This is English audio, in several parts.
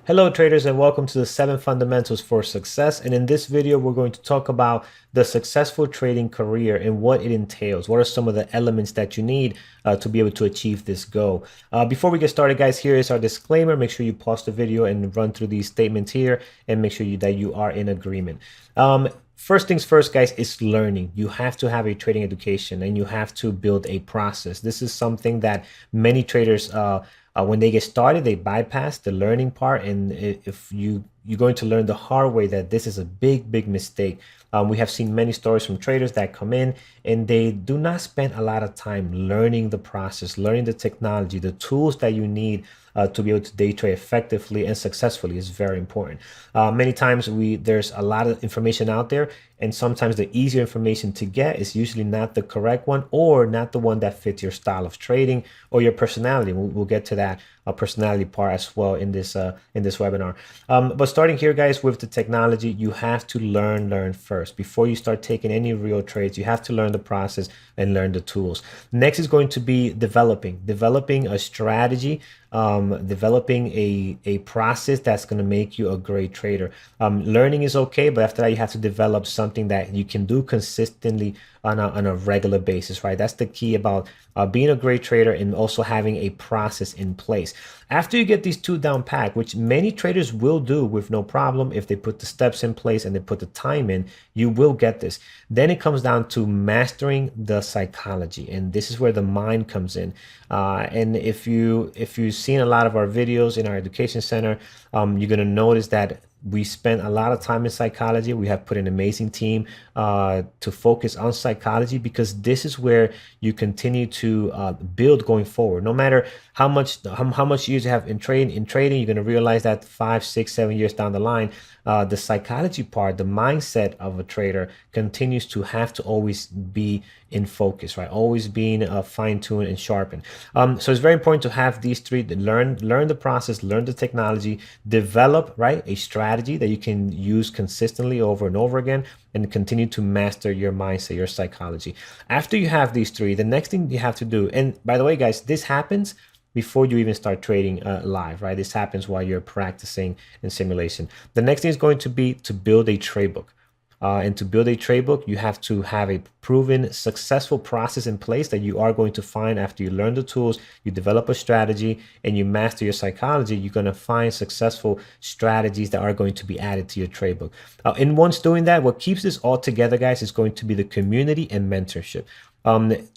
Hello traders and welcome to the 7 Fundamentals for Success. And in this video, we're going to talk about the successful trading career and what it entails. What are some of the elements that you need to be able to achieve this goal? Before we get started, guys, here is our disclaimer. Make sure you pause the video and run through these statements here and make sure that you are in agreement. First things first, guys, is learning. You have to have a trading education and you have to build a process. This is something that many traders when they get started, they bypass the learning part, and if you're going to learn the hard way that this is a big mistake. We have seen many stories from traders that come in and they do not spend a lot of time learning the process, learning the technology, the tools that you need to be able to day trade effectively and successfully is very important. Many times there's a lot of information out there, and sometimes the easier information to get is usually not the correct one or not the one that fits your style of trading or your personality. We'll get to that personality part as well in this webinar. But starting here, guys, with the technology, you have to learn first before you start taking any real trades. You have to learn the process and learn the tools. Next is going to be developing a strategy, developing a process that's going to make you a great trader. Learning is okay, but after that, you have to develop something that you can do consistently on a regular basis, right? That's the key about being a great trader and also having a process in place. After you get these two down pat, which many traders will do with no problem if they put the steps in place and they put the time in, you will get this. Then it comes down to mastering the psychology, and this is where the mind comes in. And if you've seen a lot of our videos in our education center, you're going to notice that we spent a lot of time in psychology. We have put an amazing team to focus on psychology, because this is where you continue to build going forward. No matter how much years you have in trading, you're going to realize that 5, 6, 7 years down the line, the psychology part, the mindset of a trader continues to have to always be in focus, right? Always being fine-tuned and sharpened. So it's very important to have these three: learn the process, learn the technology, develop, right, a strategy that you can use consistently over and over again, and continue to master your mindset, your psychology. After you have these three, the next thing you have to do, and by the way, guys, this happens before you even start trading live, right? This happens while you're practicing in simulation. The next thing is going to be to build a trade book. And to build a trade book, you have to have a proven, successful process in place that you are going to find after you learn the tools, you develop a strategy, and you master your psychology. You're going to find successful strategies that are going to be added to your trade book. And once doing that, what keeps this all together, guys, is going to be the community and mentorship.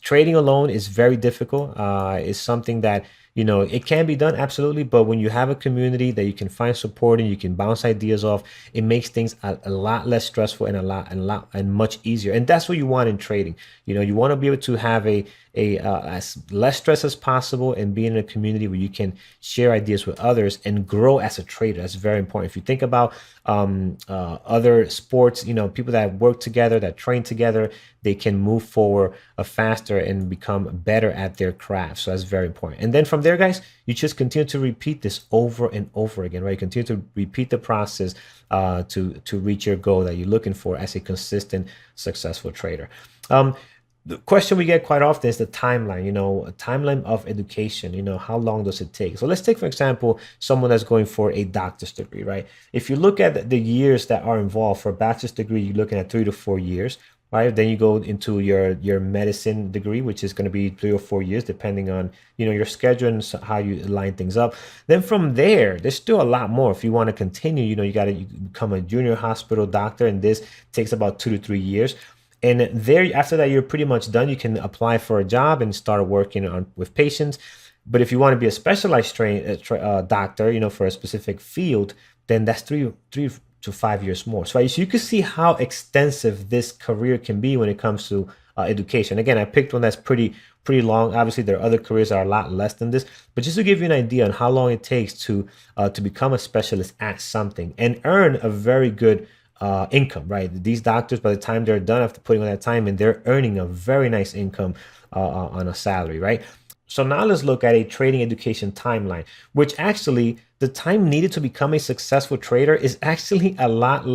Trading alone is very difficult. It's something that, it can be done, absolutely, but when you have a community that you can find support and you can bounce ideas off, it makes things a lot less stressful and much easier. And that's what you want in trading. You want to be able to have as less stress as possible and be in a community where you can share ideas with others and grow as a trader. That's very important. If you think about other sports, people that work together, that train together, they can move forward faster and become better at their craft. So that's very important. And then from there, guys, you just continue to repeat this over and over again, right? You continue to repeat the process to reach your goal that you're looking for as a consistent, successful trader. The question we get quite often is the timeline, a timeline of education. How long does it take? So let's take, for example, someone that's going for a doctor's degree, right? If you look at the years that are involved for a bachelor's degree, you're looking at 3 to 4 years, right? Then you go into your medicine degree, which is going to be 3 or 4 years, depending on, your schedule and how you line things up. Then from there, there's still a lot more. If you want to continue, you got to become a junior hospital doctor, and this takes about 2 to 3 years. And there, after that, you're pretty much done. You can apply for a job and start working with patients. But if you want to be a specialized doctor, for a specific field, then that's 3 to 5 years more. So you can see how extensive this career can be when it comes to education. Again, I picked one that's pretty long. Obviously, there are other careers that are a lot less than this, but just to give you an idea on how long it takes to become a specialist at something and earn a very good income, right? These doctors, by the time they're done after putting on that time, and they're earning a very nice income on a salary, right? So now let's look at a trading education timeline, which actually the time needed to become a successful trader is actually a lot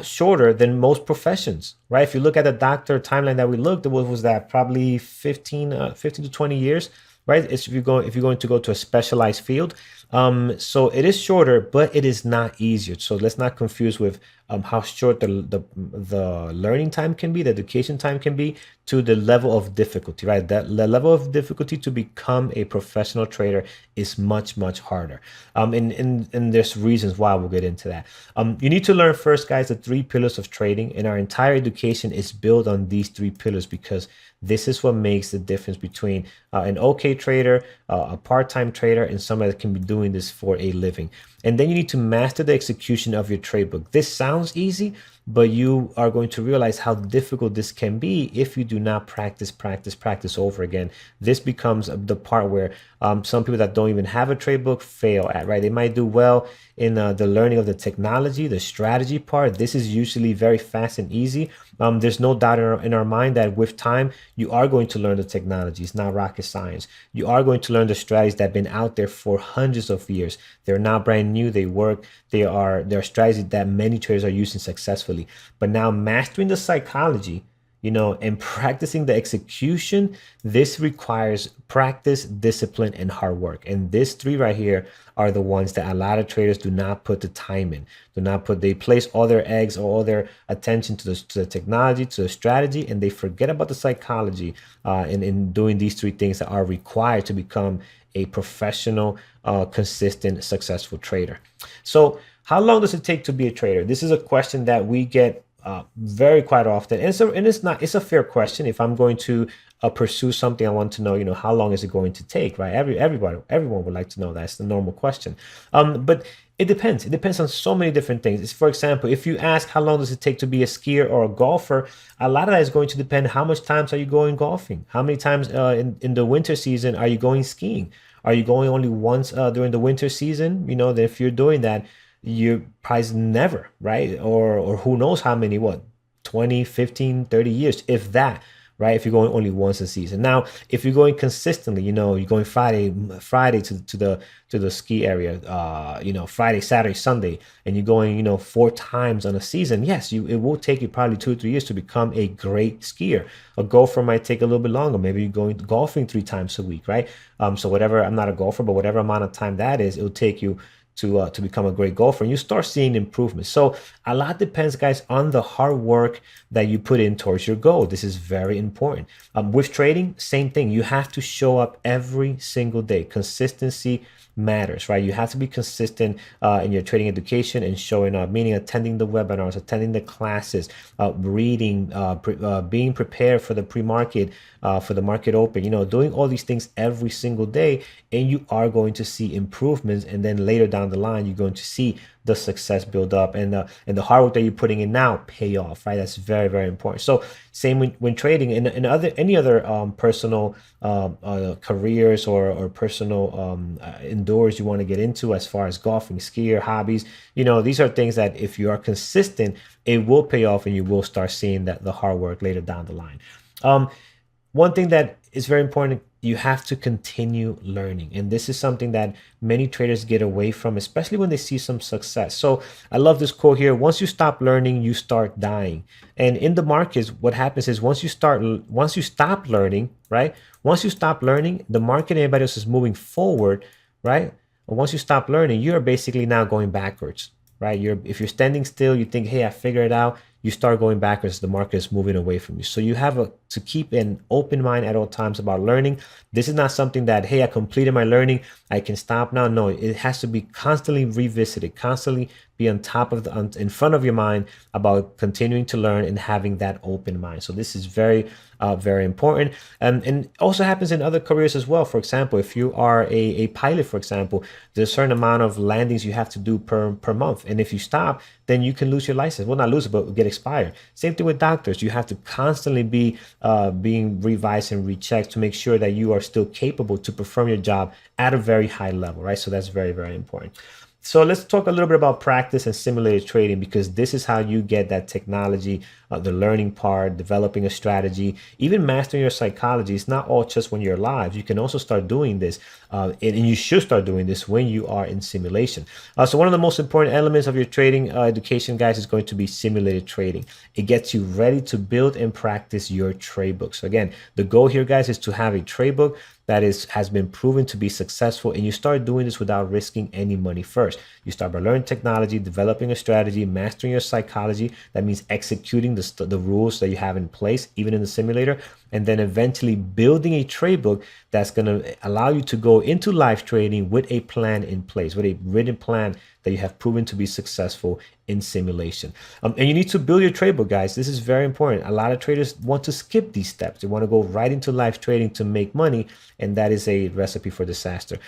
shorter than most professions, right? If you look at the doctor timeline that we looked, what was that? Probably 15 to 20 years, right? It's if you're going to go to a specialized field. So it is shorter, but it is not easier. So let's not confuse with how short the learning time can be, the education time can be, to the level of difficulty, right? That the level of difficulty to become a professional trader is much harder. And there's reasons why. We'll get into that. You need to learn first, guys, the three pillars of trading, and our entire education is built on these three pillars because this is what makes the difference between an okay trader, a part-time trader, and somebody that can be doing this for a living. And then you need to master the execution of your trade book. This sounds easy, but you are going to realize how difficult this can be if you do not practice over again. This becomes the part where some people that don't even have a trade book fail at, right? They might do well in the learning of the technology, the strategy part. This is usually very fast and easy. There's no doubt in our mind that with time, you are going to learn the technology. It's not rocket science. You are going to learn the strategies that have been out there for hundreds of years. They're not brand new. They work. They're strategies that many traders are using successfully. But now mastering the psychology, and practicing the execution, this requires practice, discipline, and hard work. And these three right here are the ones that a lot of traders do not put the time in, they place all their eggs or all their attention to the technology, to the strategy, and they forget about the psychology in doing these three things that are required to become a professional, consistent, successful trader. So how long does it take to be a trader? This is a question that we get very quite often, and it's a fair question. If I'm going to pursue something, I want to know, how long is it going to take, right? Everyone would like to know that. It's the normal question. But it depends. It depends on so many different things. For example, if you ask how long does it take to be a skier or a golfer, a lot of that is going to depend. How much times are you going golfing? How many times in the winter season are you going skiing? Are you going only once during the winter season? Then if you're doing that, you probably never, right? Or who knows how many, 20, 15, 30 years, if that, right? If you're going only once a season. Now, if you're going consistently, you're going Friday to the ski area, Friday, Saturday, Sunday, and you're going, 4 times on a season. Yes, it will take you probably 2 or 3 years to become a great skier. A golfer might take a little bit longer. Maybe you're going golfing 3 times a week, right? So whatever, I'm not a golfer, but whatever amount of time that is, it'll take you to become a great golfer, and you start seeing improvements. So a lot depends, guys, on the hard work that you put in towards your goal. This is very important. With trading, same thing. You have to show up every single day. Consistency matters, right? You have to be consistent in your trading education and showing up, meaning attending the webinars, attending the classes, reading, being prepared for the pre-market, for the market open, doing all these things every single day, and you are going to see improvements. And then later down the line, you're going to see the success build up, and the hard work that you're putting in now pay off, right? That's very important. So same when trading and any other personal careers or personal endeavors you want to get into, as far as golfing, skier, hobbies. These are things that if you are consistent, it will pay off, and you will start seeing that the hard work later down the line. One thing that is very important, you have to continue learning. And this is something that many traders get away from, especially when they see some success. So I love this quote here: once you stop learning, you start dying. And in the markets, what happens is once you stop learning, right? Once you stop learning, the market and everybody else is moving forward, right? And once you stop learning, you're basically now going backwards, right? If you're standing still, you think, hey, I figured it out. You start going backwards, the market is moving away from you. So you have to keep an open mind at all times about learning. This is not something that, hey, I completed my learning, I can stop now. No, it has to be constantly revisited, constantly be on top of in front of your mind about continuing to learn and having that open mind. So this is very important. And it also happens in other careers as well. For example, if you are a pilot, for example, there's a certain amount of landings you have to do per month. And if you stop, then you can lose your license. Well, not lose it, but get expired. Same thing with doctors. You have to constantly be being revised and rechecked to make sure that you are still capable to perform your job at a very high level, right? So that's very important. So let's talk a little bit about practice and simulated trading, because this is how you get that technology the learning part, developing a strategy, even mastering your psychology. It's not all just when you're live. You can also start doing this, and you should start doing this when you are in simulation. So one of the most important elements of your trading education, guys, is going to be simulated trading. It gets you ready to build and practice your trade book. So again, the goal here, guys, is to have a trade book that has been proven to be successful, and you start doing this without risking any money first. You start by learning technology, developing a strategy, mastering your psychology. That means executing the rules that you have in place, even in the simulator, and then eventually building a trade book that's going to allow you to go into live trading with a plan in place, with a written plan that you have proven to be successful in simulation. And you need to build your trade book, guys. This is very important. A lot of traders want to skip these steps. They want to go right into live trading to make money, and that is a recipe for disaster.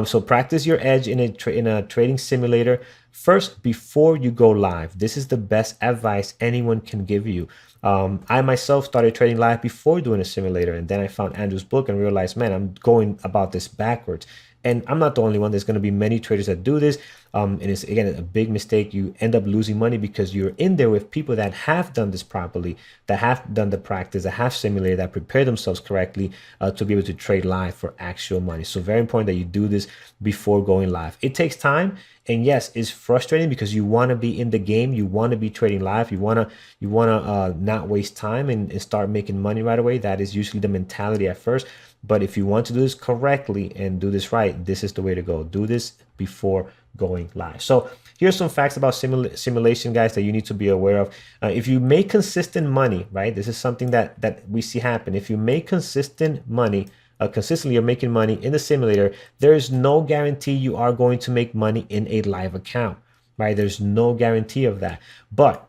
So practice your edge in a trading simulator first before you go live. This is the best advice anyone can give you. I myself started trading live before doing a simulator, and then I found Andrew's book and realized, man, I'm going about this backwards. And I'm not the only one. There's going to be many traders that do this. And it's, again, a big mistake. You end up losing money because you're in there with people that have done this properly, that have done the practice, that have simulated, that prepare themselves correctly to be able to trade live for actual money. So very important that you do this before going live. It takes time. And yes, it's frustrating because you want to be in the game. You want to be trading live. You want to not waste time and start making money right away. That is usually the mentality at first. But if you want to do this correctly and do this right, this is the way to go. Do this before going live. So here's some facts about simulation, guys, that you need to be aware of. If you make consistent money, right, this is something that we see happen. If you make consistent money, consistently you're making money in the simulator, there is no guarantee you are going to make money in a live account, right? There's no guarantee of that. But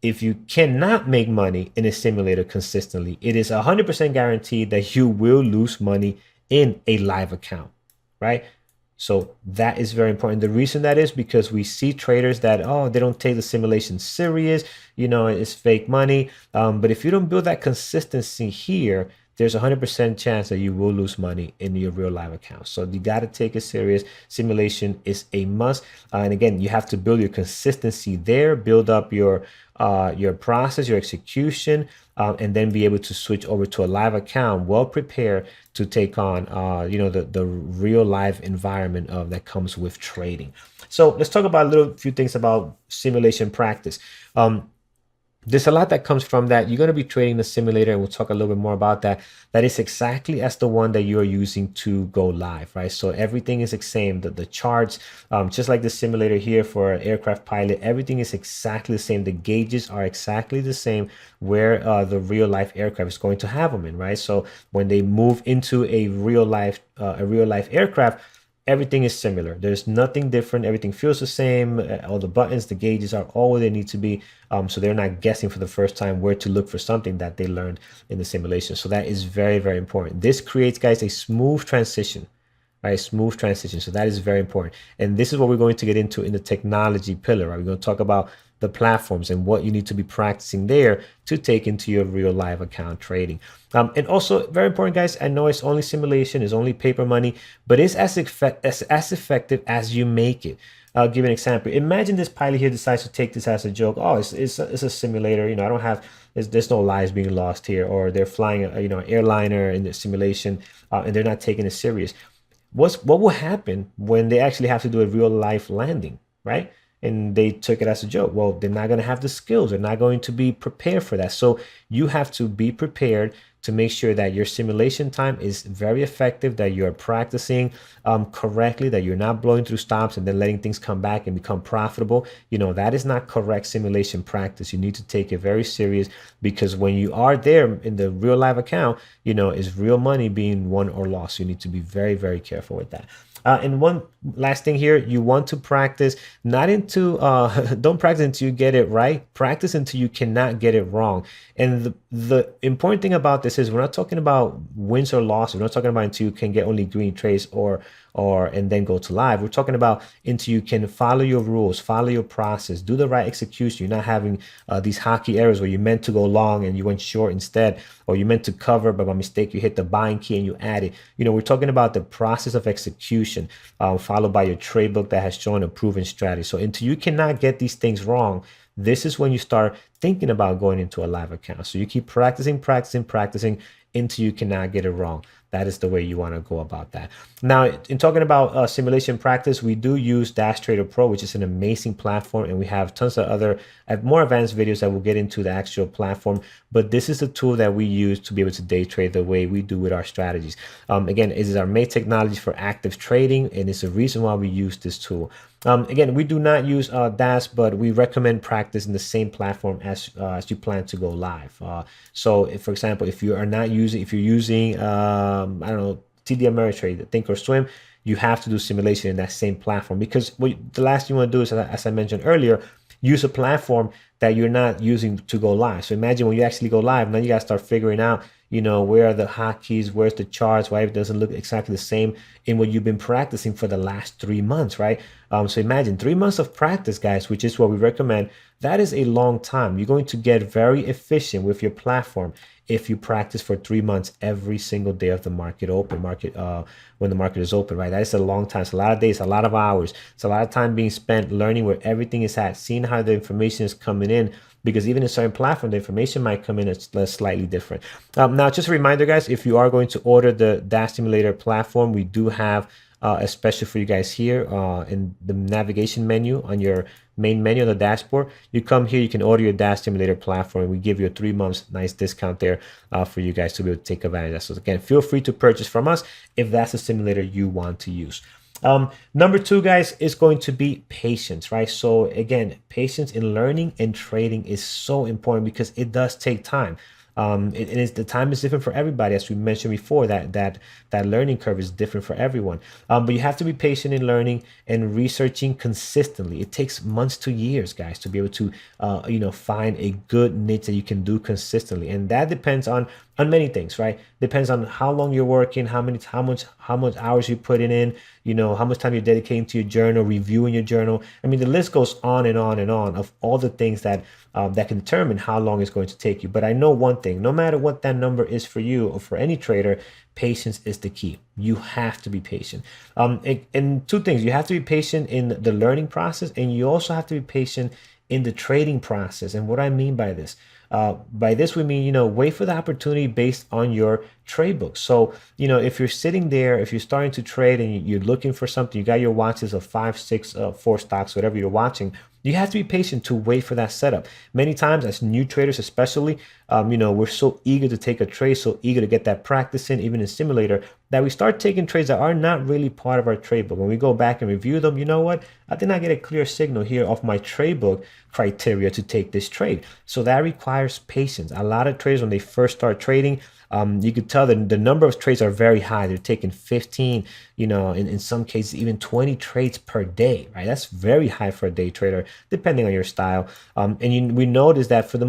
if you cannot make money in a simulator consistently, it is 100% guaranteed that you will lose money in a live account, right? So that is very important. The reason that is because we see traders that, oh, they don't take the simulation serious, you know, it's fake money. But if you don't build that consistency here, there's a 100% chance that you will lose money in your real live account. So you got to take it serious. Simulation is a must. And again, you have to build your consistency there, build up your process, your execution, and then be able to switch over to a live account well prepared to take on the real live environment that comes with trading. So let's talk about a few things about simulation practice. There's a lot that comes from that. You're going to be trading the simulator, and we'll talk a little bit more about that. That is exactly as the one that you're using to go live, right? So everything is the same. The charts, just like the simulator here for an aircraft pilot, everything is exactly the same. The gauges are exactly the same where the real life aircraft is going to have them in, right? So when they move into a real life aircraft, everything is similar. There's nothing different. Everything feels the same. All the buttons, the gauges are all where they need to be. So they're not guessing for the first time where to look for something that they learned in the simulation. So that is very, very important. This creates, guys, a smooth transition, right? Smooth transition. So that is very important. And this is what we're going to get into in the technology pillar, right? We're going to talk about the platforms and what you need to be practicing there to take into your real live account trading. And also very important, guys, I know it's only simulation, it's only paper money, but it's as effective as you make it. I'll give an example. Imagine this pilot here decides to take this as a joke. Oh, it's a simulator. You know, I don't have, there's no lives being lost here, or they're flying an airliner in the simulation and they're not taking it serious. What will happen when they actually have to do a real life landing, right? And they took it as a joke. Well, they're not going to have the skills. They're not going to be prepared for that. So you have to be prepared to make sure that your simulation time is very effective, that you're practicing correctly, that you're not blowing through stops and then letting things come back and become profitable. You know, that is not correct simulation practice. You need to take it very serious, because when you are there in the real live account, you know, is real money being won or lost. You need to be very, very careful with that. And one last thing here, you want to practice not into, don't practice until you get it right. Practice until you cannot get it wrong. And the important thing about this is we're not talking about wins or losses. We're not talking about until you can get only green trades and then go to live. We're talking about until you can follow your rules, follow your process, do the right execution. You're not having these hockey errors where you meant to go long and you went short instead, or you meant to cover, but by mistake you hit the buying key and you add it. You know, we're talking about the process of execution followed by your trade book that has shown a proven strategy. So until you cannot get these things wrong, this is when you start thinking about going into a live account. So you keep practicing, practicing, practicing until you cannot get it wrong. That is the way you want to go about that. Now, in talking about simulation practice, we do use Dash Trader Pro, which is an amazing platform, and we have tons of other more advanced videos that will get into the actual platform. But this is the tool that we use to be able to day trade the way we do with our strategies. Again, it is our main technology for active trading, and it's the reason why we use this tool. Again, we do not use Dash, but we recommend practice in the same platform as you plan to go live. So, if, for example, if you're using, I don't know, TD Ameritrade, Thinkorswim, you have to do simulation in that same platform, because the last thing you want to do is, as I mentioned earlier, use a platform that you're not using to go live. So imagine when you actually go live, now you got to start figuring out, where are the hotkeys, where's the charts, why it doesn't look exactly the same in what you've been practicing for the last 3 months, right? So imagine 3 months of practice, guys, which is what we recommend. That is a long time. You're going to get very efficient with your platform if you practice for 3 months every single day of the when the market is open, right? That is a long time. It's a lot of days, a lot of hours. It's a lot of time being spent learning where everything is at, seeing how the information is coming in, because even in certain platforms, the information might come in as slightly different. Now, just a reminder, guys, if you are going to order the Dash Simulator platform, we do have a special for you guys here in the navigation menu on your main menu on the dashboard. You come here, you can order your Dash Simulator platform. We give you a 3 months nice discount there for you guys to be able to take advantage of that. So again, feel free to purchase from us if that's a simulator you want to use. Number 2, guys, is going to be patience, right? So again, patience in learning and trading is so important because it does take time. The time is different for everybody, as we mentioned before. That learning curve is different for everyone. But you have to be patient in learning and researching consistently. It takes months to years, guys, to be able to find a good niche that you can do consistently, and that depends on many things, right? Depends on how long you're working, how much hours you're putting in, how much time you're dedicating to your journal, reviewing your journal. I mean, the list goes on and on and on of all the things that can determine how long it's going to take you. But I know one thing: no matter what that number is for you or for any trader, patience is the key. You have to be patient. And 2 things: you have to be patient in the learning process, and you also have to be patient in the trading process. And what I mean by this, we mean, wait for the opportunity based on your trade book. So, if you're sitting there, if you're starting to trade and you're looking for something, you got your watches of 5, 6, 4 stocks, whatever you're watching, you have to be patient to wait for that setup. Many times as new traders, especially, we're so eager to take a trade, so eager to get that practice in, even in simulator, that we start taking trades that are not really part of our trade book. When we go back and review them, you know what? I did not get a clear signal here of my trade book criteria to take this trade. So that requires patience. A lot of traders, when they first start trading, you could tell that the number of trades are very high. They're taking 15, in some cases, even 20 trades per day, right? That's very high for a day trader, depending on your style. We notice that for the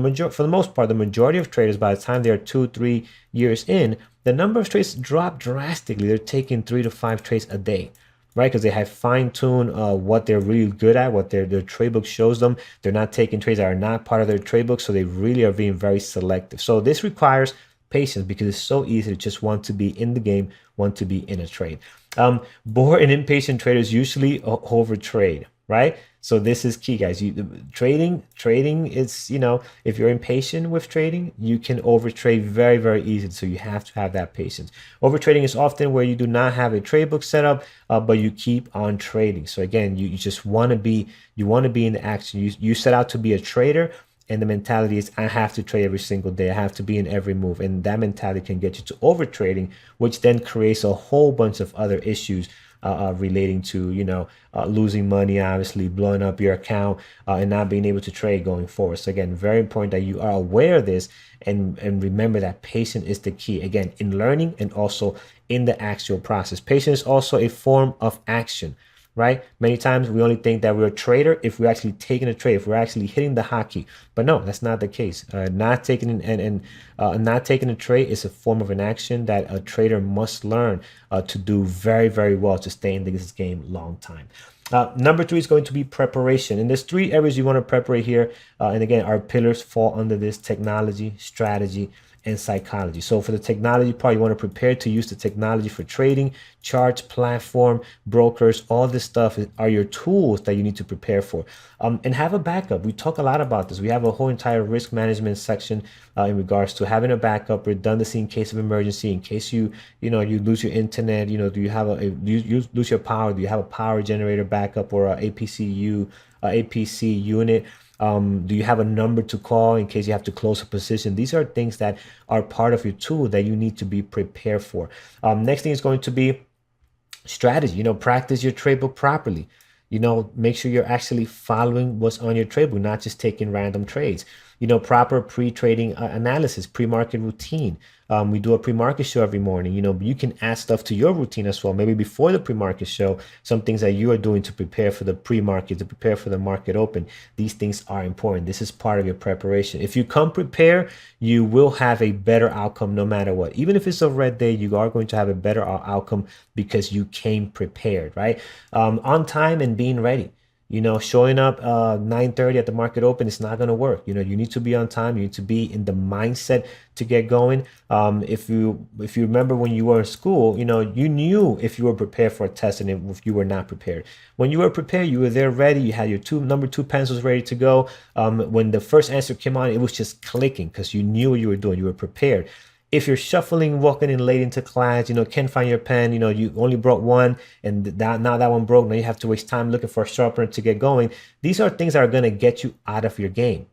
most part, the majority of traders, by the time they're 2-3 years in, the number of trades drop drastically. They're taking 3 to 5 trades a day, right? Because they have fine-tuned what they're really good at, what their trade book shows them. They're not taking trades that are not part of their trade book, so they really are being very selective. So this requires patience because it's so easy to just want to be in the game, want to be in a trade. Bored and impatient traders usually overtrade, right? So this is key, guys. Trading is, if you're impatient with trading, you can overtrade very, very easily. So you have to have that patience. Overtrading is often where you do not have a trade book set up, but you keep on trading. So again, you just want to be in the action. You set out to be a trader, and the mentality is, I have to trade every single day. I have to be in every move. And that mentality can get you to over trading, which then creates a whole bunch of other issues relating to, losing money, obviously, blowing up your account, and not being able to trade going forward. So again, very important that you are aware of this and remember that patience is the key, again, in learning and also in the actual process. Patience is also a form of action, right? Many times we only think that we're a trader if we're actually taking a trade, if we're actually hitting the hotkey. But no, that's not the case. Not taking a trade is a form of an action that a trader must learn to do very, very well to stay in this game long time. Number 3 is going to be preparation. And there's 3 areas you want to prepare here. And again, our pillars fall under this: technology, strategy, and psychology. So for the technology part, you want to prepare to use the technology for trading, charts, platform, brokers, all this stuff are your tools that you need to prepare for. And have a backup. We talk a lot about this. We have a whole entire risk management section in regards to having a backup, redundancy in case of emergency, in case you lose your internet. Do you have you lose your power? Do you have a power generator backup or a APC unit? Do you have a number to call in case you have to close a position? These are things that are part of your tool that you need to be prepared for. Next thing is going to be strategy. Practice your trade book properly. Make sure you're actually following what's on your trade book, not just taking random trades. Proper pre-trading analysis, pre-market routine. We do a pre-market show every morning. You can add stuff to your routine as well. Maybe before the pre-market show, some things that you are doing to prepare for the pre-market, to prepare for the market open. These things are important. This is part of your preparation. If you come prepared, you will have a better outcome no matter what. Even if it's a red day, you are going to have a better outcome because you came prepared, right? On time and being ready. Showing up 9:30 at the market open, it's not going to work. You need to be on time. You need to be in the mindset to get going. If you remember when you were in school, you knew if you were prepared for a test and if you were not prepared. When you were prepared, you were there ready. You had your number two pencils ready to go. When the first answer came on, it was just clicking because you knew what you were doing. You were prepared. If you're shuffling, walking in late into class, can't find your pen, you only brought one and now that one broke. Now you have to waste time looking for a sharpener to get going. These are things that are going to get you out of your game.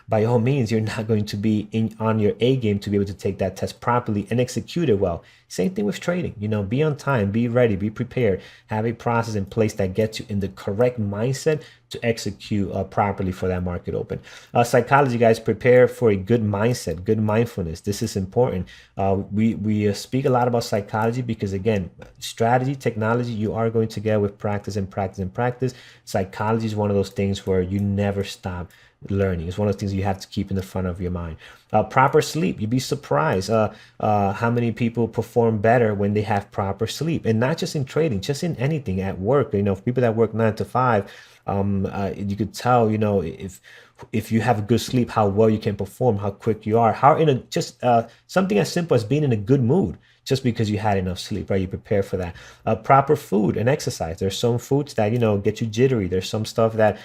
By all means, you're not going to be on your A game to be able to take that test properly and execute it well. Same thing with trading. Be on time, be ready, be prepared, have a process in place that gets you in the correct mindset to execute properly for that market open. Psychology, guys, prepare for a good mindset, good mindfulness. This is important. We speak a lot about psychology because, again, strategy, technology, you are going to get with practice and practice and practice. Psychology is one of those things where you never stop learning. It's one of those things you have to keep in the front of your mind. Proper sleep. You'd be surprised how many people perform better when they have proper sleep, and not just in trading, just in anything at work. People that work 9 to 5, you could tell, if you have good sleep, how well you can perform, how quick you are, how something as simple as being in a good mood. Just because you had enough sleep, right? You prepare for that. Proper food and exercise. There's some foods that get you jittery. There's some stuff that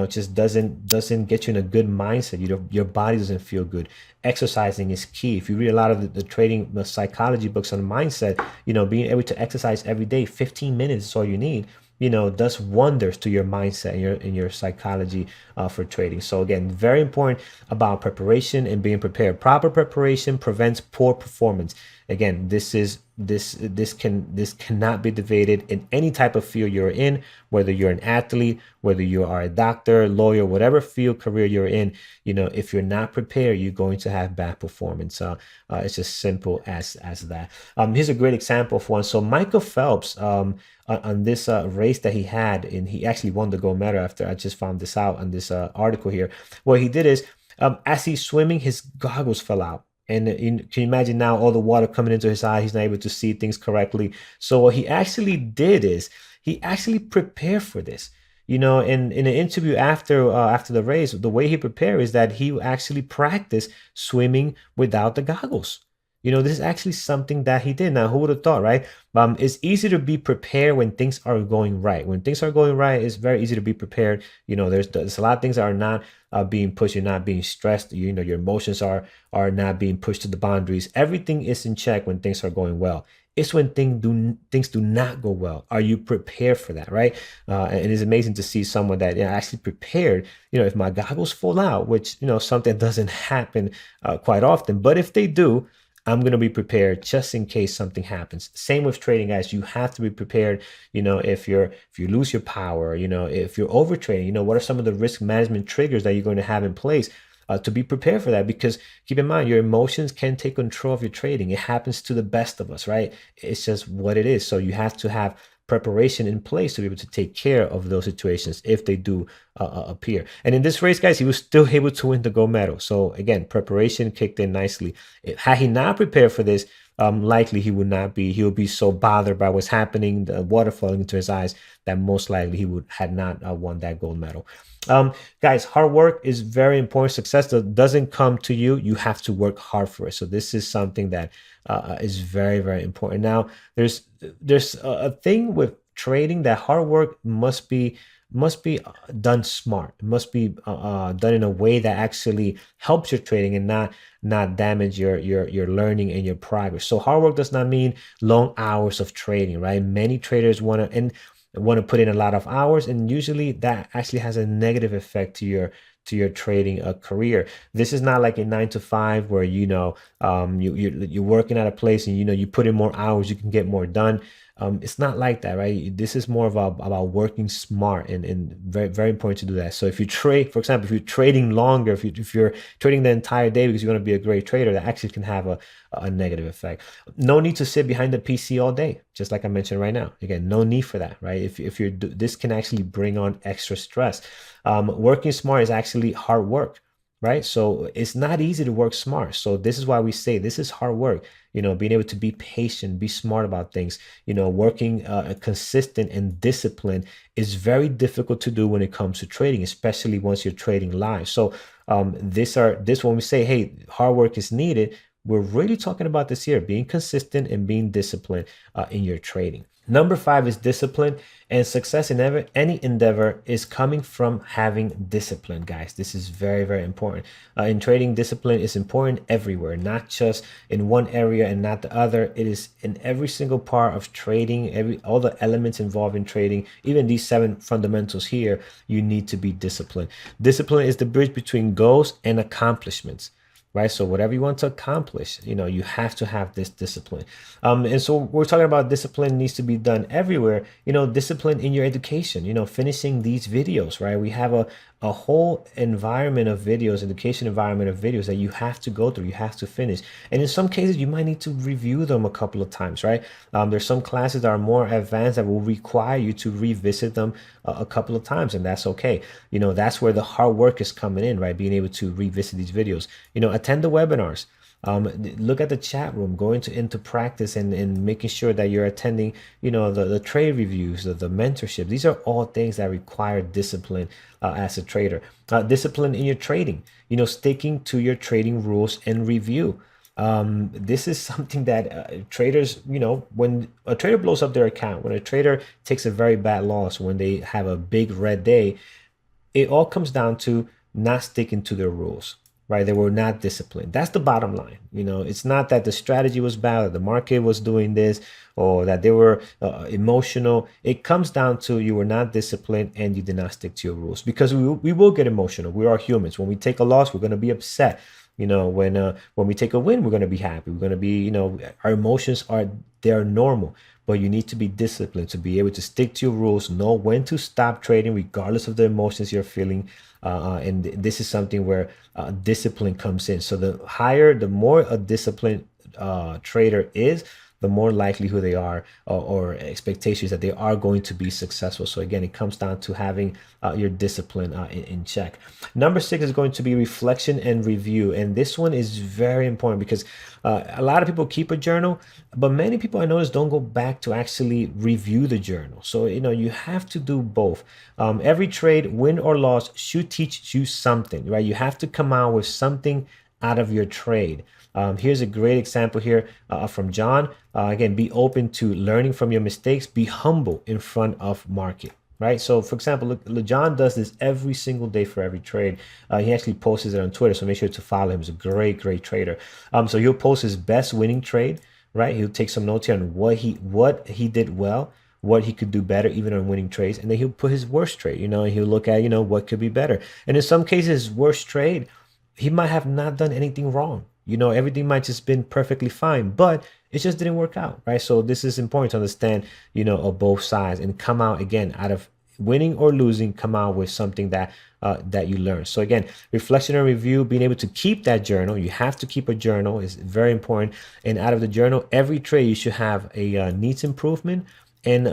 just doesn't get you in a good mindset. Your body doesn't feel good. Exercising is key. If you read a lot of the trading, the psychology books on mindset, being able to exercise every day, 15 minutes is all you need. Does wonders to your mindset and your psychology for trading. So again, very important about preparation and being prepared. Proper preparation prevents poor performance. Again, this cannot be debated in any type of field you're in, whether you're an athlete, whether you are a doctor, lawyer, whatever field career you're in. If you're not prepared, you're going to have bad performance. It's just simple as that. Here's a great example of one. So Michael Phelps, on this race that he had, and he actually won the gold medal after I just found this out on this article here. What he did is, as he's swimming, his goggles fell out. And can you imagine now all the water coming into his eye? He's not able to see things correctly. So what he actually did is he actually prepared for this. In an interview after the race, the way he prepared is that he actually practiced swimming without the goggles. This is actually something that he did. Now, who would have thought, right? It's easy to be prepared when things are going right. When things are going right, it's very easy to be prepared. There's a lot of things that are not being pushed. You're not being stressed. Your emotions are not being pushed to the boundaries. Everything is in check when things are going well. It's when things do not go well. Are you prepared for that, right? And it's amazing to see someone that actually prepared. If my goggles fall out, which something doesn't happen quite often, but if they do, I'm going to be prepared just in case something happens. Same with trading, guys. You have to be prepared. If you lose your power, if you're over trading, what are some of the risk management triggers that you're going to have in place to be prepared for that? Because keep in mind, your emotions can take control of your trading. It happens to the best of us, right? It's just what it is. So you have to have preparation in place to be able to take care of those situations if they do appear. And in this race, guys, he was still able to win the gold medal. So again, preparation kicked in nicely. Had he not prepared for this, likely he would not be. He would be so bothered by what's happening, the water flowing into his eyes, that most likely he would had not won that gold medal. Guys, hard work is very important. Success doesn't come to you. You have to work hard for it. So this is something that is very, very important. Now, there's a thing with trading that hard work must be done smart. It must be done in a way that actually helps your trading and not damage your learning and your progress. So hard work does not mean long hours of trading, right? Many traders want to put in a lot of hours, and usually that actually has a negative effect to your trading career. This is not like a 9 to 5 where you're working at a place and you put in more hours, you can get more done. It's not like that, right? This is more about working smart, and very, very important to do that. So if you trade, for example, if you're trading longer, if you're trading the entire day because you want to be a great trader, that actually can have a negative effect. No need to sit behind the PC all day, just like I mentioned right now. Again, no need for that, right? If you're this can actually bring on extra stress. Working smart is actually hard work, right? So it's not easy to work smart. So this is why we say this is hard work. Being able to be patient, be smart about things, working consistent and disciplined is very difficult to do when it comes to trading, especially once you're trading live. So this when we say, hey, hard work is needed, we're really talking about this here, being consistent and being disciplined in your trading. Number 5 is discipline, and success in any endeavor is coming from having discipline, guys. This is very, very important. In trading, discipline is important everywhere, not just in one area and not the other. It is in every single part of trading, all the elements involved in trading, even these 7 fundamentals here, you need to be disciplined. Discipline is the bridge between goals and accomplishments, right? So whatever you want to accomplish, you have to have this discipline. And so we're talking about discipline needs to be done everywhere. Discipline in your education, finishing these videos, right? We have a whole environment of videos, education environment of videos that you have to go through, you have to finish. And in some cases, you might need to review them a couple of times, right? There's some classes that are more advanced that will require you to revisit them a couple of times, and that's okay. That's where the hard work is coming in, right? Being able to revisit these videos, attend the webinars. Look at the chat room, go into practice and making sure that you're attending, the trade reviews, the mentorship. These are all things that require discipline as a trader. Discipline in your trading, sticking to your trading rules and review. This is something that traders, when a trader blows up their account, when a trader takes a very bad loss, when they have a big red day, it all comes down to not sticking to their rules, right? They were not disciplined. That's the bottom line. It's not that the strategy was bad or the market was doing this or that they were emotional. It comes down to you were not disciplined and you did not stick to your rules, because we will get emotional. We are humans. When we take a loss, we're going to be upset. When we take a win, we're going to be happy. We're going to be, our emotions they're normal, but you need to be disciplined to be able to stick to your rules, know when to stop trading, regardless of the emotions you're feeling. And this is something where discipline comes in. So the more a disciplined trader is, the more likelihood they are or expectations that they are going to be successful. So again, it comes down to having your discipline in check. Number 6 is going to be reflection and review. And this one is very important because a lot of people keep a journal, but many people I notice don't go back to actually review the journal. So, you have to do both. Every trade, win or loss, should teach you something, right? You have to come out with something out of your trade. Here's a great example here from John. Again, be open to learning from your mistakes. Be humble in front of market, right? So for example, look, John does this every single day for every trade. He actually posts it on Twitter, so make sure to follow him. He's a great, great trader. So he'll post his best winning trade, right? He'll take some notes here on what he did well, what he could do better, even on winning trades. And then he'll put his worst trade, and he'll look at, what could be better. And in some cases, his worst trade, he might have not done anything wrong. Everything might just been perfectly fine, but it just didn't work out, right? So this is important to understand, of both sides and come out again out of winning or losing, come out with something that you learn. So again, reflection and review, being able to keep that journal. You have to keep a journal is very important. And out of the journal, every trade you should have a needs improvement and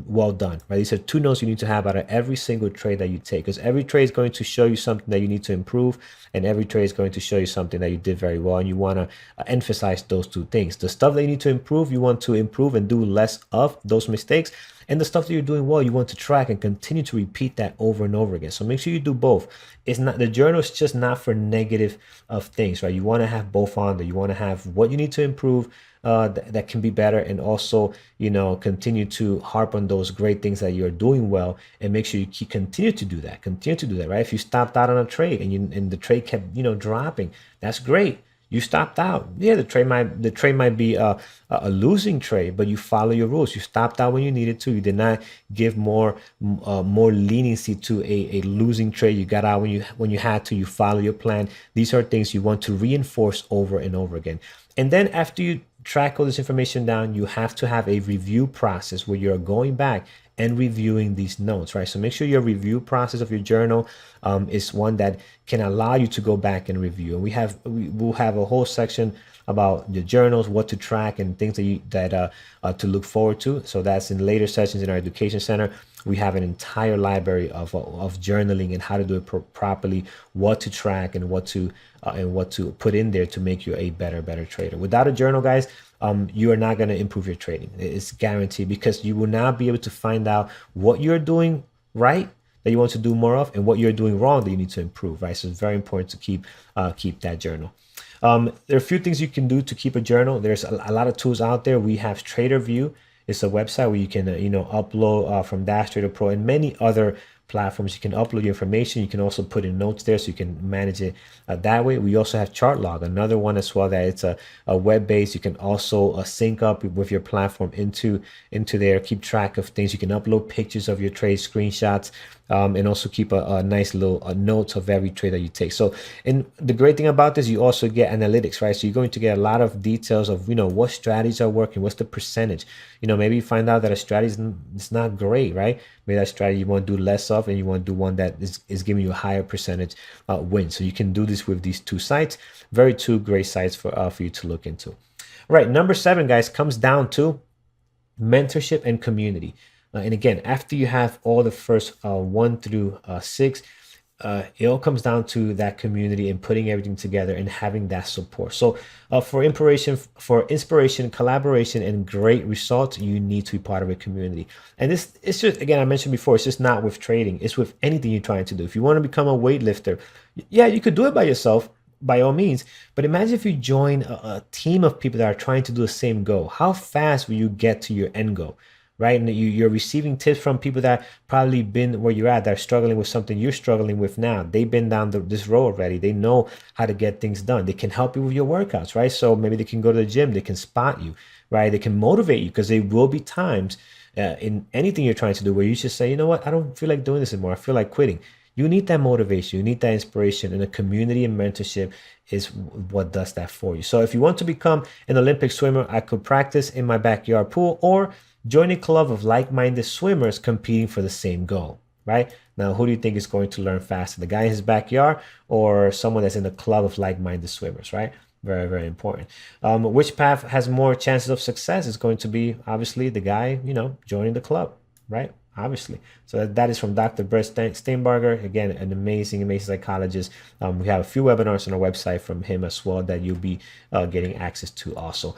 well done, right? These are two notes you need to have out of every single trade that you take, because every trade is going to show you something that you need to improve, and every trade is going to show you something that you did very well, and you want to emphasize those two things. The stuff that you need to improve, you want to improve and do less of those mistakes, and the stuff that you're doing well, you want to track and continue to repeat that over and over again. So make sure you do both. It's not, the journal is just not for negative of things, right? You want to have both on there. You want to have what you need to improve, that can be better, and also, continue to harp on those great things that you're doing well, and make sure you continue to do that, right? If you stopped out on a trade and the trade kept dropping, that's great. You stopped out. Yeah, the trade might be a losing trade, but you follow your rules. You stopped out when you needed to. You did not give more leniency to a losing trade. You got out when you had to. You follow your plan. These are things you want to reinforce over and over again. And then after you track all this information down, you have to have a review process where you're going back and reviewing these notes, right? So make sure your review process of your journal is one that can allow you to go back and review. And we'll have a whole section about the journals, what to track, and things that to look forward to. So that's in later sessions in our education center. We have an entire library of journaling and how to do it properly, what to track, and what to put in there to make you a better trader. Without a journal, guys, you are not going to improve your trading. It's guaranteed, because you will not be able to find out what you're doing right that you want to do more of, and what you're doing wrong that you need to improve, right? So it's very important to keep that journal. There are a few things you can do to keep a journal. There's a lot of tools out there. We have TraderView. It's a website where you can upload from Dash Trader Pro and many other platforms. You can upload your information. You can also put in notes there, so you can manage it that way. We also have ChartLog, another one as well, that it's a web-based. You can also sync up with your platform into there, keep track of things. You can upload pictures of your trade, screenshots, and also keep a nice little notes of every trade that you take. So, and the great thing about this, you also get analytics, right? So you're going to get a lot of details of what strategies are working, what's the percentage. Maybe you find out that a strategy is not great, right? Maybe that strategy you want to do less of, and you want to do one that is giving you a higher percentage win. So you can do this with these two sites. Two great sites for you to look into. All right, number 7, guys, comes down to mentorship and community. And again, after you have all the first 1 through 6, it all comes down to that community and putting everything together and having that support. So for inspiration, collaboration, and great results, you need to be part of a community. And it's just, again, I mentioned before, it's just not with trading. It's with anything you're trying to do. If you want to become a weightlifter, yeah, you could do it by yourself, by all means. But imagine if you join a team of people that are trying to do the same goal. How fast will you get to your end goal? Right? And you're receiving tips from people that probably been where you're at, that are struggling with something you're struggling with now. They've been down this road already. They know how to get things done. They can help you with your workouts, right? So maybe they can go to the gym. They can spot you, right? They can motivate you, because there will be times in anything you're trying to do where you just say, you know what? I don't feel like doing this anymore. I feel like quitting. You need that motivation. You need that inspiration, and a community and mentorship is what does that for you. So if you want to become an Olympic swimmer, I could practice in my backyard pool, or join a club of like-minded swimmers competing for the same goal, right? Now, who do you think is going to learn faster? The guy in his backyard, or someone that's in a club of like-minded swimmers, right? Very, very important. Which path has more chances of success? Is going to be obviously the guy, joining the club, right? Obviously. So that is from Dr. Brett Steinbarger. Again, an amazing psychologist. We have a few webinars on our website from him as well that you'll be getting access to also.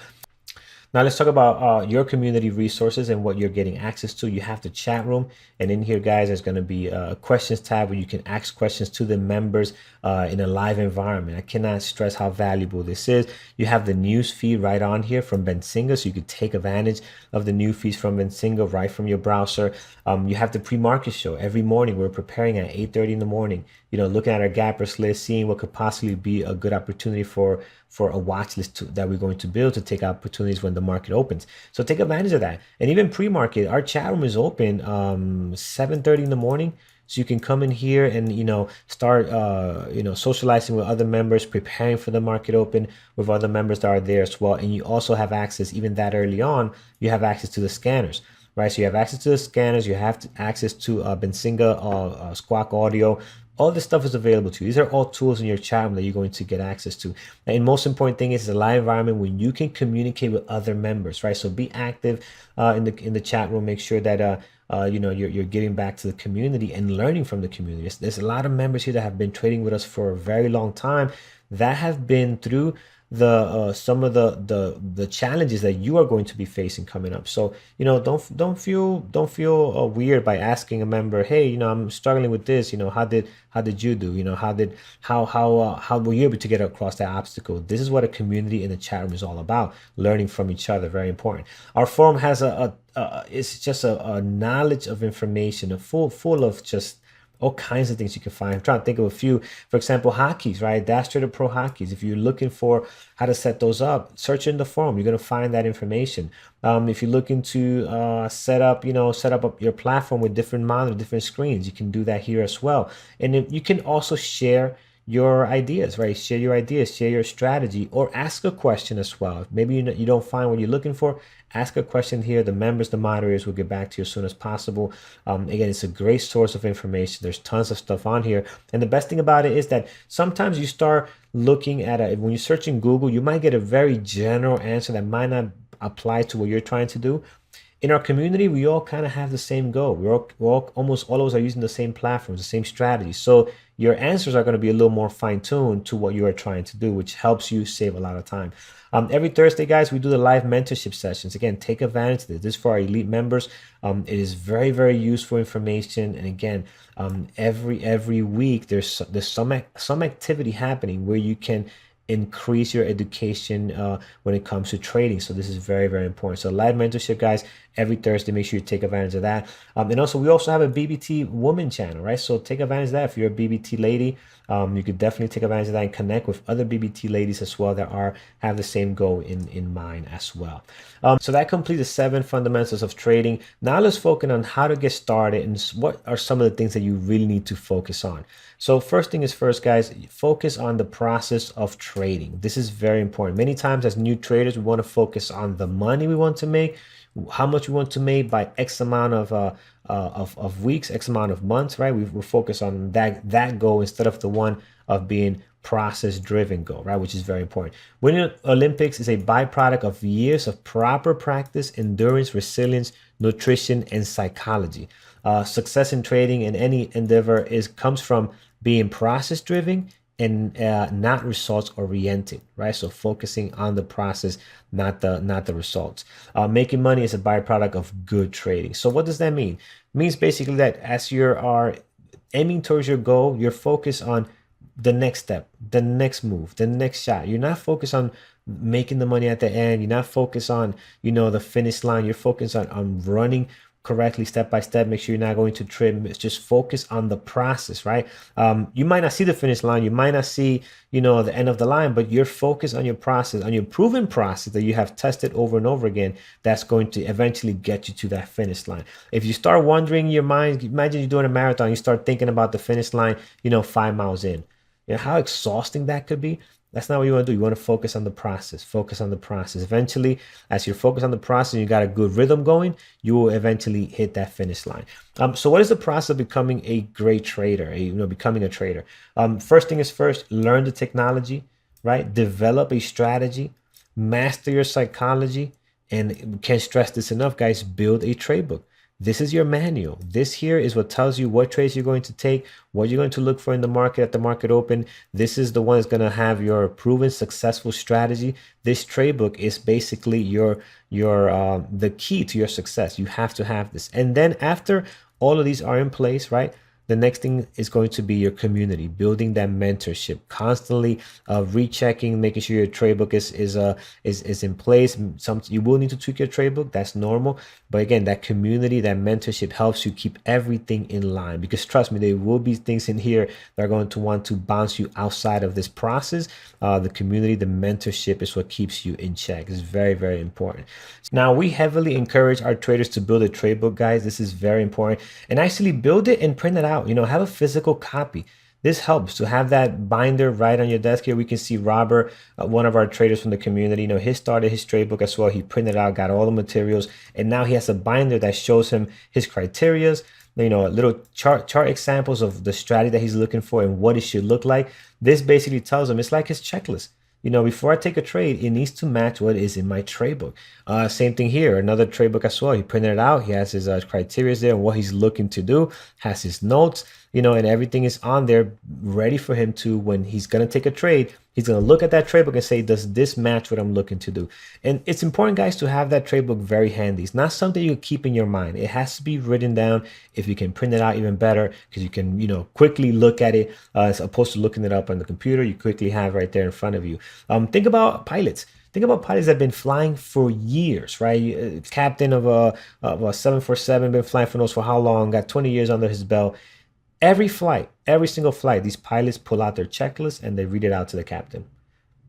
Now let's talk about your community resources and what you're getting access to. You have the chat room, and in here, guys, there's going to be a questions tab where you can ask questions to the members in a live environment. I cannot stress how valuable this is. You have the news feed right on here from Benzinga, so you could take advantage of the new feeds from Benzinga right from your browser. You have the pre-market show every morning. We're preparing at 8:30 in the morning. Looking at our gappers list, seeing what could possibly be a good opportunity for a watch list that we're going to build to take opportunities when the market opens. So take advantage of that. And even pre-market, our chat room is open 7:30 in the morning. So you can come in here and, start, socializing with other members, preparing for the market open with other members that are there as well. And you also have access, even that early on, you have access to the scanners. right? So you have access to the scanners, you have access to Benzinga Squawk Audio. All this stuff is available to you. These are all tools in your chat room that you're going to get access to. And most important thing is it's a live environment when you can communicate with other members, right? So be active in the chat room. Make sure that you're giving back to the community and learning from the community. There's a lot of members here that have been trading with us for a very long time that have been through the some of the challenges that you are going to be facing coming up. So don't feel weird by asking a member, hey, I'm struggling with this. How did you do? How were you able to get across that obstacle? This is what a community in the chat room is all about, learning from each other. Very important. Our forum has it's just a knowledge of information, full of just all kinds of things you can find. I'm trying to think of a few. For example, hotkeys, right? Dash Trader Pro hotkeys. If you're looking for how to set those up, search in the forum. You're going to find that information. If you're looking to set up your platform with different monitors, different screens, you can do that here as well. And you can also share your ideas, right? Share your ideas, share your strategy, or ask a question as well. Maybe you don't find what you're looking for. Ask a question here. The members, the moderators will get back to you as soon as possible. Again, it's a great source of information. There's tons of stuff on here. And the best thing about it is that sometimes you start looking at it, when you search in Google, you might get a very general answer that might not apply to what you're trying to do. In our community, we all kind of have the same goal. Almost all of us are using the same platforms, the same strategies. So your answers are going to be a little more fine-tuned to what you are trying to do, which helps you save a lot of time. Every Thursday, guys, we do the live mentorship sessions. Again, take advantage of this. This is for our elite members. It is very, very useful information. And again, every week there's some activity happening where you can increase your education when it comes to trading. So this is very, very important. So live mentorship, guys, every Thursday. Make sure you take advantage of that. And also, we also have a BBT woman channel, right? So take advantage of that. If you're a BBT lady, you could definitely take advantage of that and connect with other BBT ladies as well that have the same goal in mind as well. So that completes the 7 fundamentals of trading. Now let's focus on how to get started and what are some of the things that you really need to focus on. So first thing is first, guys, focus on the process of trading. This is very important. Many times as new traders, we want to focus on the money we want to make, how much we want to make by X amount of weeks, X amount of months, right? We're focused on that goal instead of the one of being process-driven goal, right? Which is very important. Winning Olympics is a byproduct of years of proper practice, endurance, resilience, nutrition, and psychology. Success in trading in any endeavor comes from being process-driven and not results oriented, right? So focusing on the process, not the results. Making money is a byproduct of good trading. So what does that mean? It means basically that as you are aiming towards your goal, you're focused on the next step, the next move, the next shot. You're not focused on making the money at the end. You're not focused on, the finish line. You're focused on running correctly, step by step. Make sure you're not going to trim. It's just focus on the process, right? You might not see the finish line. You might not see, the end of the line, but you're focused on your process, on your proven process that you have tested over and over again. That's going to eventually get you to that finish line. If you start wondering in your mind, imagine you're doing a marathon, you start thinking about the finish line, 5 miles in. How exhausting that could be. That's not what you want to do. You want to focus on the process. Focus on the process. Eventually, as you're focused on the process and you got a good rhythm going, you will eventually hit that finish line. So what is the process of becoming a great trader? Becoming a trader. First thing is first, learn the technology, right? Develop a strategy, master your psychology, and can't stress this enough, guys, build a trade book. This is your manual. This here is what tells you what trades you're going to take, what you're going to look for in the market at the market open. This is the one that's going to have your proven successful strategy. This trade book is basically the key to your success. You have to have this. And then after all of these are in place, right? The next thing is going to be your community, building that mentorship, constantly rechecking, making sure your trade book is in place. You will need to tweak your trade book. That's normal. But again, that community, that mentorship helps you keep everything in line, because trust me, there will be things in here that are going to want to bounce you outside of this process. The community, the mentorship is what keeps you in check. It's very, very important. Now, we heavily encourage our traders to build a trade book, guys. This is very important. And actually build it and print it out. Have a physical copy. This helps to have that binder right on your desk. Here we can see Robert, one of our traders from the community. He started his trade book as well. He printed out, got all the materials, and now he has a binder that shows him his criterias, little chart examples of the strategy that he's looking for and what it should look like. This basically tells him, it's like his checklist. Before I take a trade, it needs to match what is in my trade book. Same thing here, another trade book as well. He printed it out. He has his criteria there and what he's looking to do, has his notes, and everything is on there ready for him to, when he's going to take a trade, he's going to look at that trade book and say, does this match what I'm looking to do? And it's important, guys, to have that trade book very handy. It's not something you keep in your mind. It has to be written down. If you can print it out, even better, because you can, quickly look at it as opposed to looking it up on the computer. You quickly have right there in front of you. Think about pilots. Think about pilots that have been flying for years, right? Captain of a 747, been flying for knows for how long, got 20 years under his belt. Every flight, every single flight, these pilots pull out their checklist and they read it out to the captain.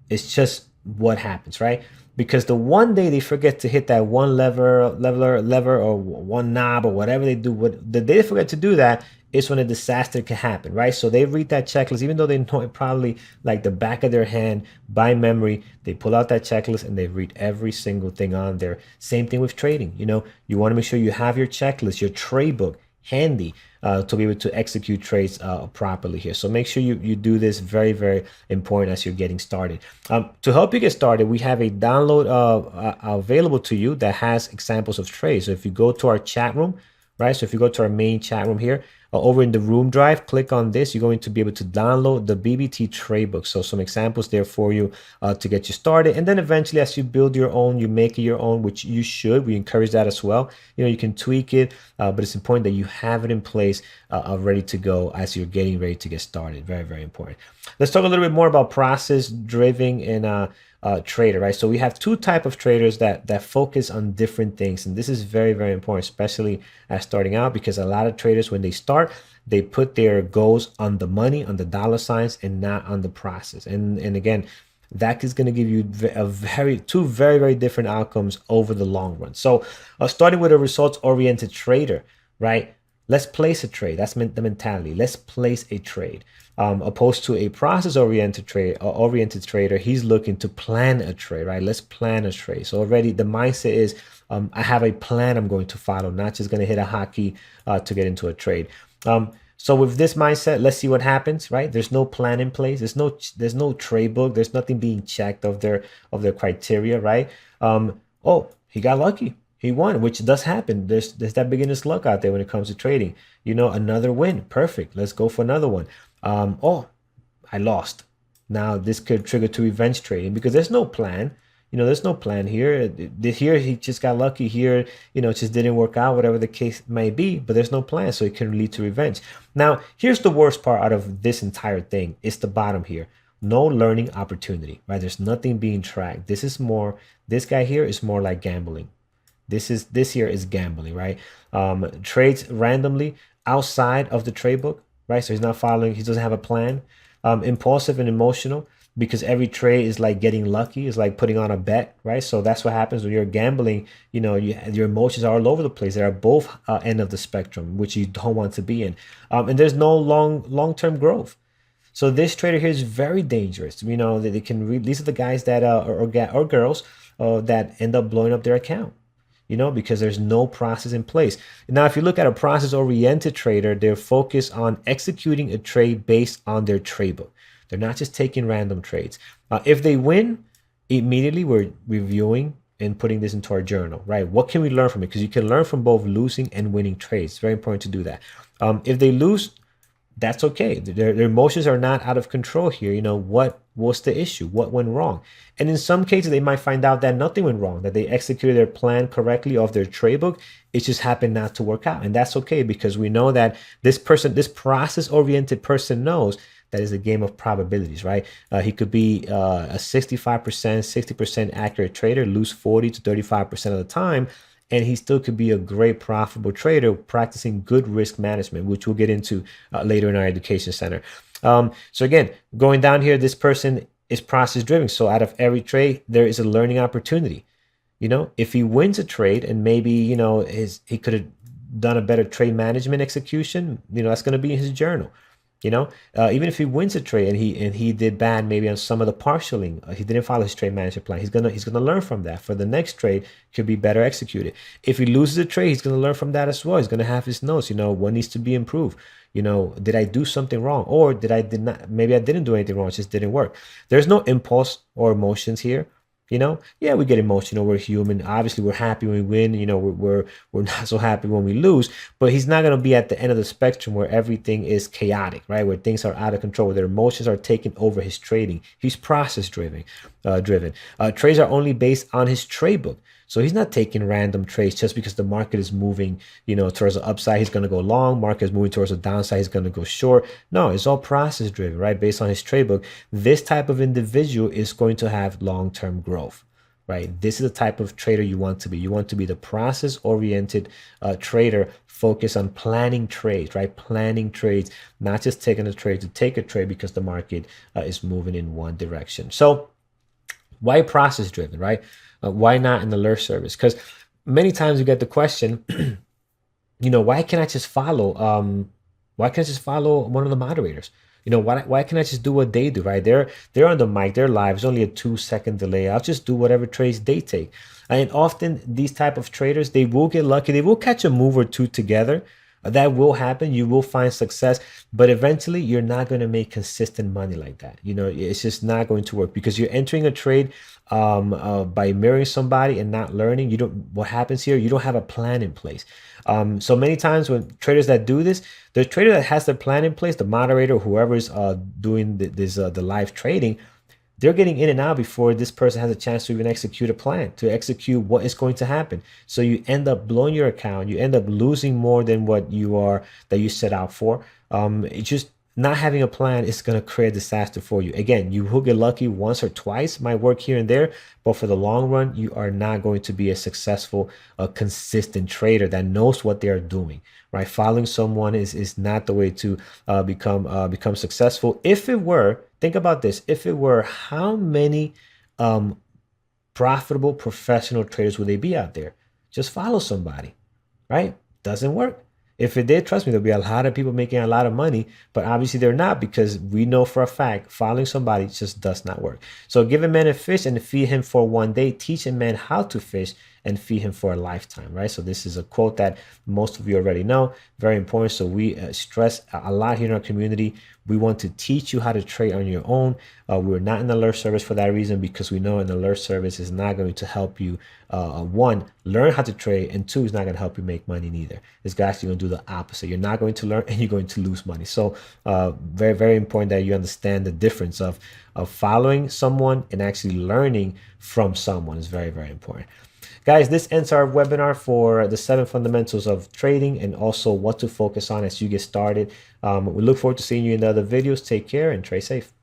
It's just what happens, right? Because the one day they forget to hit that one lever or one knob or whatever they do, the day they forget to do that is when a disaster can happen, right? So they read that checklist, even though they know it probably like the back of their hand by memory. They pull out that checklist and they read every single thing on there. Same thing with trading. You want to make sure you have your checklist, your trade book handy to be able to execute trades properly here. So make sure you do this. Very, very important as you're getting started. To help you get started, we have a download available to you that has examples of trades. So if you go to our chat room, right? So if you go to our main chat room here, over in the room drive, click on this. You're going to be able to download the BBT trade book. So some examples there for you to get you started. And then eventually, as you build your own, you make it your own, which you should. We encourage that as well. You can tweak it, but it's important that you have it in place ready to go as you're getting ready to get started. Very, very important. Let's talk a little bit more about process driven and trader, right? So we have two types of traders that focus on different things, and this is very, very important, especially as starting out, because a lot of traders, when they start, they put their goals on the money, on the dollar signs, and not on the process. And again, that is going to give you two very, very different outcomes over the long run. So starting with a results-oriented trader, right? Let's place a trade. That's the mentality. Let's place a trade. Opposed to a process-oriented trader, he's looking to plan a trade, right? Let's plan a trade. So already the mindset is, I have a plan I'm going to follow, not just going to hit a hotkey to get into a trade. So with this mindset, let's see what happens, right? There's no plan in place. There's no trade book. There's nothing being checked of their criteria, right? Oh, he got lucky. He won, which does happen. There's that beginner's luck out there when it comes to trading. Another win. Perfect. Let's go for another one. Oh, I lost. Now this could trigger to revenge trading because there's no plan. There's no plan here. Here he just got lucky. Here, it just didn't work out, whatever the case may be, but there's no plan, so it can lead to revenge. Now, here's the worst part out of this entire thing. It's the bottom here. No learning opportunity, right? There's nothing being tracked. This guy here is more like gambling. This here is gambling, right? Trades randomly outside of the trade book, right? So he's not following, he doesn't have a plan. Impulsive and emotional, because every trade is like getting lucky, is like putting on a bet, right? So that's what happens when you're gambling. Your emotions are all over the place. They are both end of the spectrum, which you don't want to be in. And there's no long-term growth. So this trader here is very dangerous. They can read. These are the guys that or girls that end up blowing up their account. Because there's no process in place. Now, if you look at a process-oriented trader, they're focused on executing a trade based on their trade book. They're not just taking random trades. If they win, immediately we're reviewing and putting this into our journal, right? What can we learn from it? Because you can learn from both losing and winning trades. It's very important to do that. If they lose, that's okay. Their emotions are not out of control here. What's the issue? What went wrong? And in some cases, they might find out that nothing went wrong, that they executed their plan correctly off their trade book. It just happened not to work out. And that's okay, because we know that this process-oriented person knows that is a game of probabilities, right? He could be a 65%, 60% accurate trader, lose 40 to 35% of the time, and he still could be a great profitable trader practicing good risk management, which we'll get into later in our education center. So again, going down here, this person is process driven. So out of every trade, there is a learning opportunity. If he wins a trade and maybe, he could have done a better trade management execution, that's going to be in his journal. Even if he wins a trade and he did bad maybe on some of the partialing, he didn't follow his trade management plan. He's gonna learn from that. For the next trade, could be better executed. If he loses a trade, he's gonna learn from that as well. He's gonna have his notes. What needs to be improved. Did I do something wrong, or did not? Maybe I didn't do anything wrong. It just didn't work. There's no impulse or emotions here. Yeah, we get emotional. We're human. Obviously, we're happy when we win. We're not so happy when we lose. But he's not going to be at the end of the spectrum where everything is chaotic, right? Where things are out of control, where their emotions are taking over his trading. He's process driven. Trades are only based on his trade book. So he's not taking random trades just because the market is moving, towards the upside. He's going to go long. Market is moving towards the downside. He's going to go short. No, it's all process driven, right? Based on his trade book. This type of individual is going to have long-term growth, right? This is the type of trader you want to be. You want to be the process-oriented trader focused on planning trades, right? Planning trades, not just taking a trade to take a trade because the market is moving in one direction. So why process driven, right? Why not an alert service? Because many times you get the question, why can't I just follow? Why can't I just follow one of the moderators? Why can't I just do what they do, right? They're on the mic, they're live. It's only a 2-second delay. I'll just do whatever trades they take. And often these type of traders, they will get lucky. They will catch a move or two together. That will happen. You will find success, but eventually you're not going to make consistent money like that. It's just not going to work because you're entering a trade by mirroring somebody and not learning. What happens here? You don't have a plan in place. So many times when traders that do this, the trader that has their plan in place, the moderator, whoever is doing the live trading, they're getting in and out before this person has a chance to even execute a plan, to execute what is going to happen. So you end up blowing your account. You end up losing more than what that you set out for. It's just not having a plan is going to create a disaster for you. Again, you will get lucky once or twice, might work here and there, but for the long run, you are not going to be a successful, consistent trader that knows what they are doing, right? Following someone is not the way to become successful. If it were, think about this. If it were, how many profitable professional traders would they be out there? Just follow somebody, right? Doesn't work. If it did, trust me, there'll be a lot of people making a lot of money, but obviously they're not, because we know for a fact following somebody just does not work. So give a man a fish and feed him for one day. Teach a man how to fish and feed him for a lifetime, right? So this is a quote that most of you already know, very important. So we stress a lot here in our community. We want to teach you how to trade on your own. We're not an alert service for that reason, because we know an alert service is not going to help you, one, learn how to trade, and two, it's not going to help you make money neither. It's actually going to do the opposite. You're not going to learn and you're going to lose money. So very, very important that you understand the difference of following someone and actually learning from someone is very, very important. Guys, this ends our webinar for the 7 fundamentals of trading and also what to focus on as you get started. We look forward to seeing you in the other videos. Take care and trade safe.